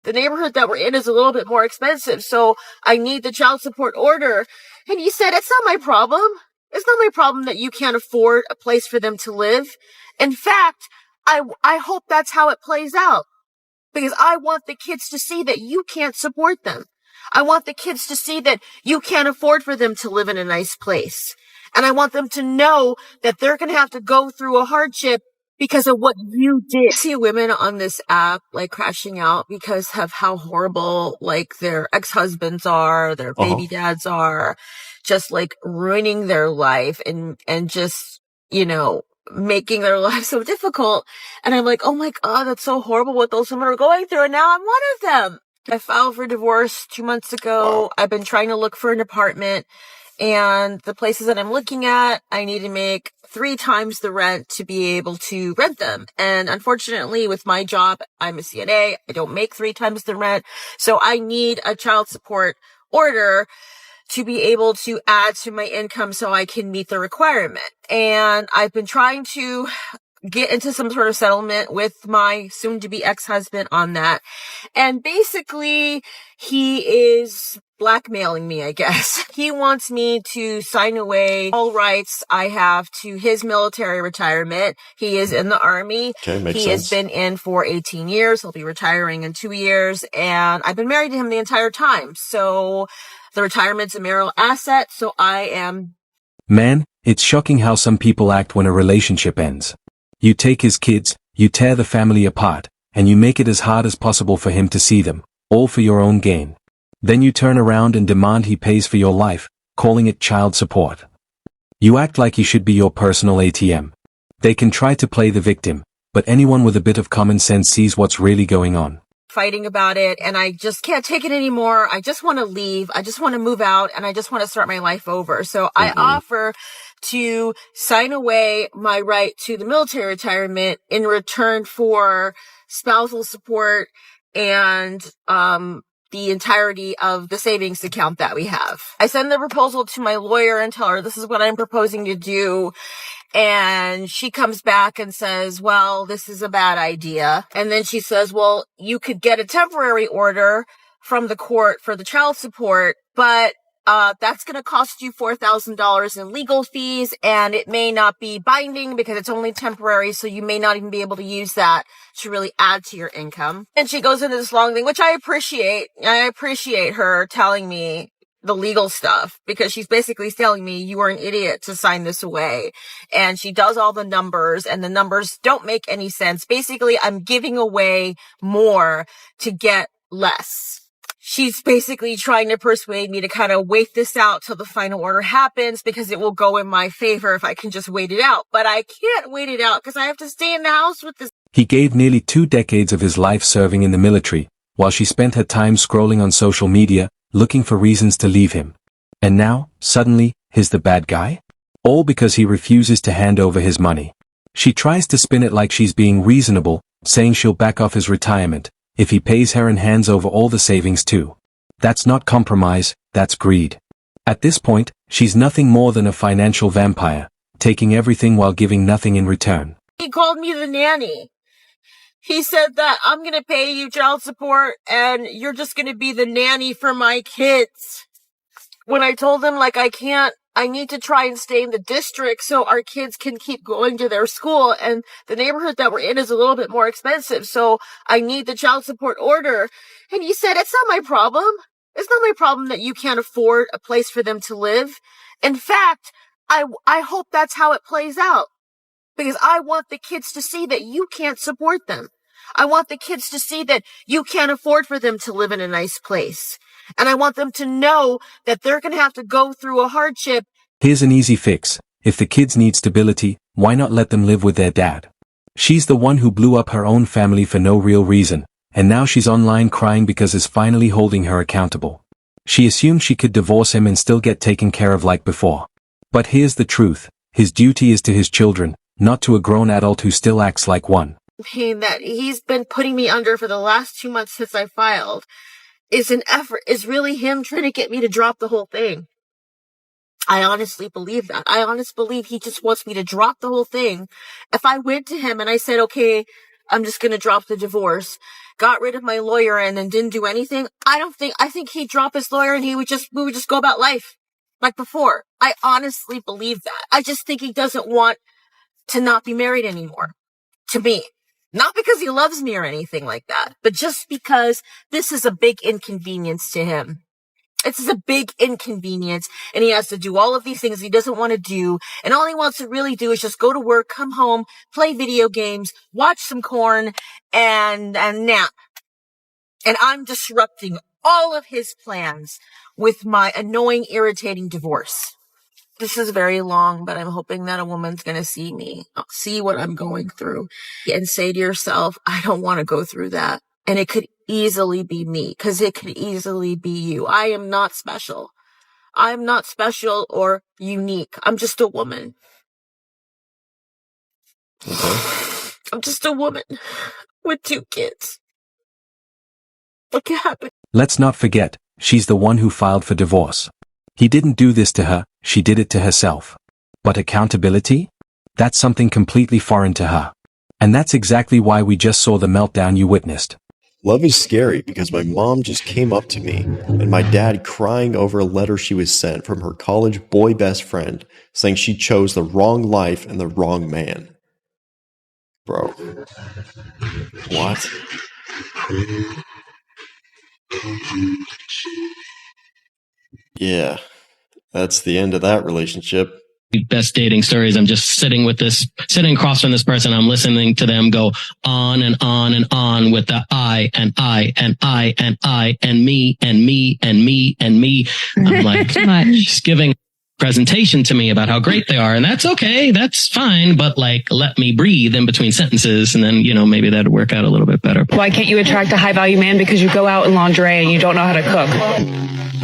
The neighborhood that we're in is a little bit more expensive, so I need the child support order. And he said, it's not my problem. It's not my problem that you can't afford a place for them to live. In fact, I hope that's how it plays out, because I want the kids to see that you can't support them. I want the kids to see that you can't afford for them to live in a nice place. And I want them to know that they're going to have to go through a hardship because of what you did. I see women on this app like crashing out because of how horrible like their ex-husbands are, their baby dads are, just like ruining their life and just, you know, making their life so difficult. And I'm like, oh my God, that's so horrible what those women are going through. And now I'm one of them. I filed for divorce 2 months ago. Wow. I've been trying to look for an apartment, and the places that I'm looking at, I need to make 3 times the rent to be able to rent them. And unfortunately, with my job, I'm a CNA. I don't make 3 times the rent. So I need a child support order to be able to add to my income so I can meet the requirement. And I've been trying to get into some sort of settlement with my soon-to-be ex-husband on that. And basically, he is blackmailing me, I guess. He wants me to sign away all rights I have to his military retirement. He is in the Army. Okay, makes sense. He has been in for 18 years. He'll be retiring in 2 years. And I've been married to him the entire time. So the retirement's a marital asset. So I am... Man, it's shocking how some people act when a relationship ends. You take his kids, you tear the family apart, and you make it as hard as possible for him to see them, all for your own gain. Then you turn around and demand he pays for your life, calling it child support. You act like he should be your personal ATM. They can try to play the victim, but anyone with a bit of common sense sees what's really going on. Fighting about it, and I just can't take it anymore. I just want to leave. I just want to move out, and I just want to start my life over. So I offer to sign away my right to the military retirement in return for spousal support and the entirety of the savings account that we have. I send the proposal to my lawyer and tell her this is what I'm proposing to do. And she comes back and says, well, this is a bad idea. And then she says, well, you could get a temporary order from the court for the child support, but that's going to cost you $4,000 in legal fees, and it may not be binding because it's only temporary, so you may not even be able to use that to really add to your income. And she goes into this long thing, which I appreciate. I appreciate her telling me the legal stuff, because she's basically telling me you are an idiot to sign this away. And she does all the numbers, and the numbers don't make any sense. Basically, I'm giving away more to get less. She's basically trying to persuade me to kind of wait this out till the final order happens, because it will go in my favor if I can just wait it out. But I can't wait it out because I have to stay in the house with this. He gave nearly 2 decades of his life serving in the military, while she spent her time scrolling on social media, looking for reasons to leave him. And now, suddenly, he's the bad guy? All because he refuses to hand over his money. She tries to spin it like she's being reasonable, saying she'll back off his retirement if he pays her and hands over all the savings too. That's not compromise, that's greed. At this point, she's nothing more than a financial vampire, taking everything while giving nothing in return. He called me the nanny. He said that I'm going to pay you child support and you're just going to be the nanny for my kids. When I told him, like, I need to try and stay in the district so our kids can keep going to their school, and the neighborhood that we're in is a little bit more expensive, so I need the child support order. And he said, it's not my problem. It's not my problem that you can't afford a place for them to live. In fact, I hope that's how it plays out, because I want the kids to see that you can't support them. I want the kids to see that you can't afford for them to live in a nice place. And I want them to know that they're going to have to go through a hardship. Here's an easy fix. If the kids need stability, why not let them live with their dad? She's the one who blew up her own family for no real reason, and now she's online crying because he's finally holding her accountable. She assumed she could divorce him and still get taken care of like before. But here's the truth. His duty is to his children, not to a grown adult who still acts like one. Pain that he's been putting me under for the last 2 months since I filed is really him trying to get me to drop the whole thing. I honestly believe that. I honestly believe he just wants me to drop the whole thing. If I went to him and I said, okay, I'm just gonna drop the divorce, got rid of my lawyer and then didn't do anything, I think he'd drop his lawyer and we would just go about life like before. I honestly believe that. I just think he doesn't want to not be married anymore. To me. Not because he loves me or anything like that, but just because this is a big inconvenience to him. It's a big inconvenience, and he has to do all of these things he doesn't want to do, and all he wants to really do is just go to work, come home, play video games, watch some corn, and nap. And I'm disrupting all of his plans with my annoying, irritating divorce. This is very long, but I'm hoping that a woman's going to see what I'm going through, and say to yourself, I don't want to go through that. And it could easily be me, because it could easily be you. I am not special. I'm not special or unique. I'm just a woman. I'm just a woman with 2 kids. What could happen? Let's not forget, she's the one who filed for divorce. He didn't do this to her, she did it to herself. But accountability? That's something completely foreign to her. And that's exactly why we just saw the meltdown you witnessed. Love is scary because my mom just came up to me and my dad crying over a letter she was sent from her college boy best friend saying she chose the wrong life and the wrong man. Bro. What? Yeah, that's the end of that relationship. Best dating stories. I'm just sitting across from this person. I'm listening to them go on and on and on with the I and I and I and I and me and me and me and me. I'm like, she's giving presentation to me about how great they are. And that's okay. That's fine. But like, let me breathe in between sentences. And then, maybe that'd work out a little bit better. Why can't you attract a high value man? Because you go out in lingerie and you don't know how to cook.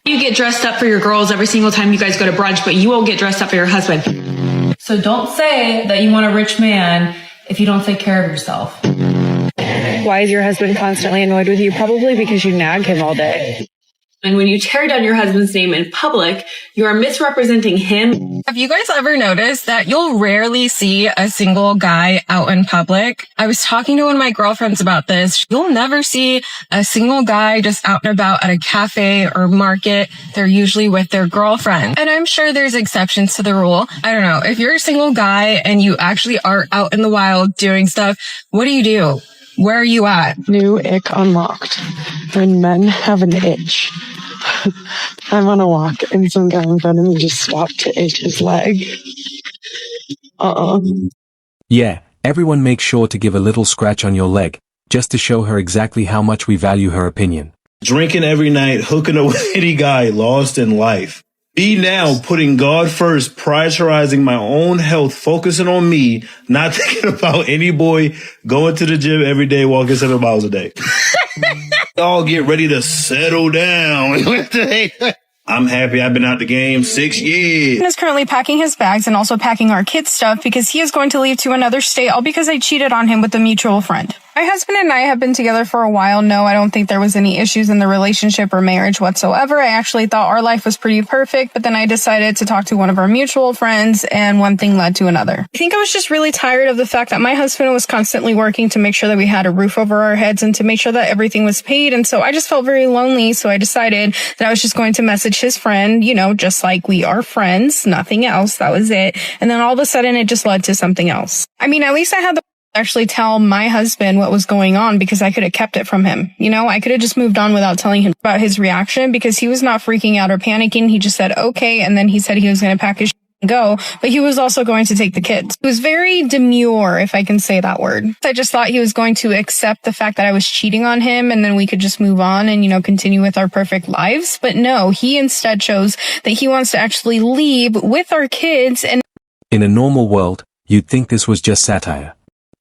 You get dressed up for your girls every single time you guys go to brunch, but you won't get dressed up for your husband. So don't say that you want a rich man if you don't take care of yourself. Why is your husband constantly annoyed with you? Probably because you nag him all day. And when you tear down your husband's name in public, you are misrepresenting him. Have you guys ever noticed that you'll rarely see a single guy out in public? I was talking to one of my girlfriends about this. You'll never see a single guy just out and about at a cafe or market. They're usually with their girlfriend. And I'm sure there's exceptions to the rule. I don't know. If you're a single guy and you actually are out in the wild doing stuff, what do? Where are you at? New ick unlocked. When men have an itch. I'm on a walk and some guy in front of me just stopped to itch his leg. Yeah, everyone make sure to give a little scratch on your leg, just to show her exactly how much we value her opinion. Drinking every night, hooking up with any guy, lost in life. Be now putting God first, prioritizing my own health, focusing on me, not thinking about any boy going to the gym every day, walking 7 miles a day. All get ready to settle down. I'm happy I've been out the game 6 years. He is currently packing his bags and also packing our kids' stuff because he is going to leave to another state, all because I cheated on him with a mutual friend. My husband and I have been together for a while. No, I don't think there was any issues in the relationship or marriage whatsoever. I actually thought our life was pretty perfect, but then I decided to talk to one of our mutual friends and one thing led to another. I think I was just really tired of the fact that my husband was constantly working to make sure that we had a roof over our heads and to make sure that everything was paid. And so I just felt very lonely. So I decided that I was just going to message his friend, just like we are friends, nothing else. That was it. And then all of a sudden it just led to something else. I mean, at least I had the actually tell my husband what was going on because I could have kept it from him. I could have just moved on without telling him about his reaction because he was not freaking out or panicking. He just said, okay. And then he said he was going to pack his and go, but he was also going to take the kids. He was very demure, if I can say that word. I just thought he was going to accept the fact that I was cheating on him and then we could just move on and, continue with our perfect lives. But no, he instead chose that he wants to actually leave with our kids. And in a normal world, you'd think this was just satire.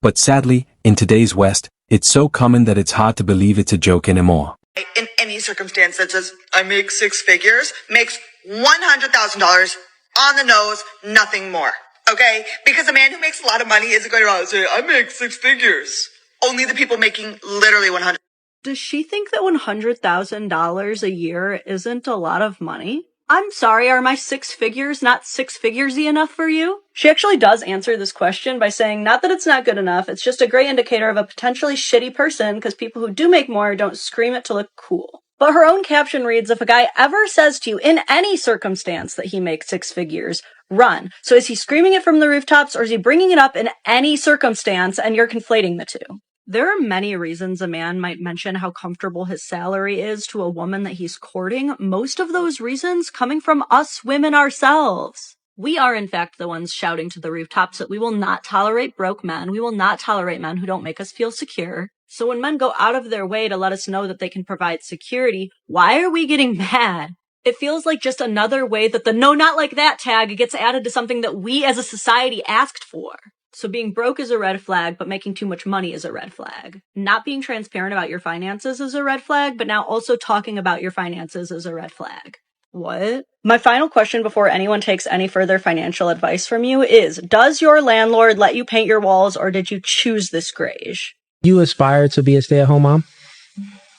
But sadly, in today's West, it's so common that it's hard to believe it's a joke anymore. In any circumstance that says, I make 6 figures, makes $100,000 on the nose, nothing more. Okay? Because a man who makes a lot of money isn't going around and say, I make 6 figures. Only the people making literally 100. Does she think that $100,000 a year isn't a lot of money? I'm sorry, are my 6 figures not 6 figures-y enough for you? She actually does answer this question by saying not that it's not good enough, it's just a great indicator of a potentially shitty person because people who do make more don't scream it to look cool. But her own caption reads, if a guy ever says to you in any circumstance that he makes 6 figures, run. So is he screaming it from the rooftops or is he bringing it up in any circumstance and you're conflating the two? There are many reasons a man might mention how comfortable his salary is to a woman that he's courting, most of those reasons coming from us women ourselves. We are, in fact, the ones shouting to the rooftops that we will not tolerate broke men, we will not tolerate men who don't make us feel secure. So when men go out of their way to let us know that they can provide security, why are we getting mad? It feels like just another way that the no, not like that tag gets added to something that we as a society asked for. So being broke is a red flag, but making too much money is a red flag. Not being transparent about your finances is a red flag, but now also talking about your finances is a red flag. What? My final question before anyone takes any further financial advice from you is, does your landlord let you paint your walls or did you choose this grage? You aspire to be a stay-at-home mom?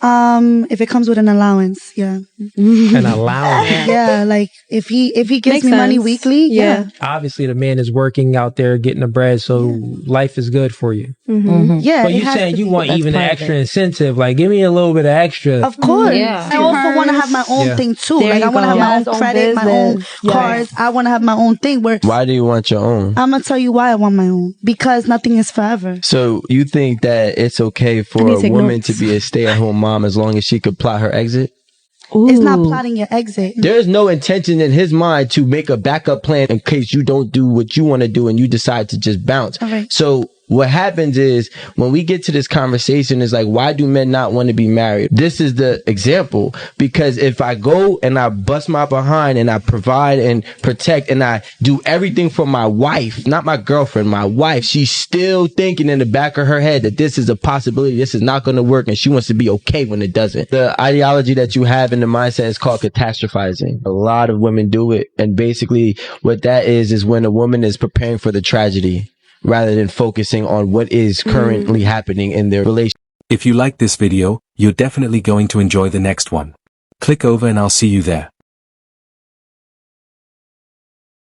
If it comes with an allowance, yeah. An allowance? Yeah, like if he gives Makes me money sense. weekly, yeah. Obviously, the man is working out there getting the bread, so life is good for you. Yeah, But it you has saying to you be. want That's even an part of extra it. incentive, like give me a little bit of extra. Of course. Yeah. I also want to have my own Yeah. thing too. There Like I you want to go. have my Yes, own own credit, my own business. Yeah. cards. I want to have my own thing where Why do you want your own? I'm going to tell you why I want my own. Because nothing is forever. So you think that it's okay for need a to take woman notes. to be a stay-at-home mom as long as she could plot her exit? It's not plotting your exit. There's no intention in his mind to make a backup plan in case you don't do what you want to do and you decide to just bounce. Okay. So what happens is when we get to this conversation is like, why do men not want to be married? This is the example, because if I go and I bust my behind and I provide and protect and I do everything for my wife, not my girlfriend, my wife, she's still thinking in the back of her head that this is a possibility. This is not going to work. And she wants to be okay when it doesn't. The ideology that you have in the mindset is called catastrophizing. A lot of women do it. And basically what that is when a woman is preparing for the tragedy, rather than focusing on what is currently happening in their relationship. If you like this video, you're definitely going to enjoy the next one. Click over and I'll see you there.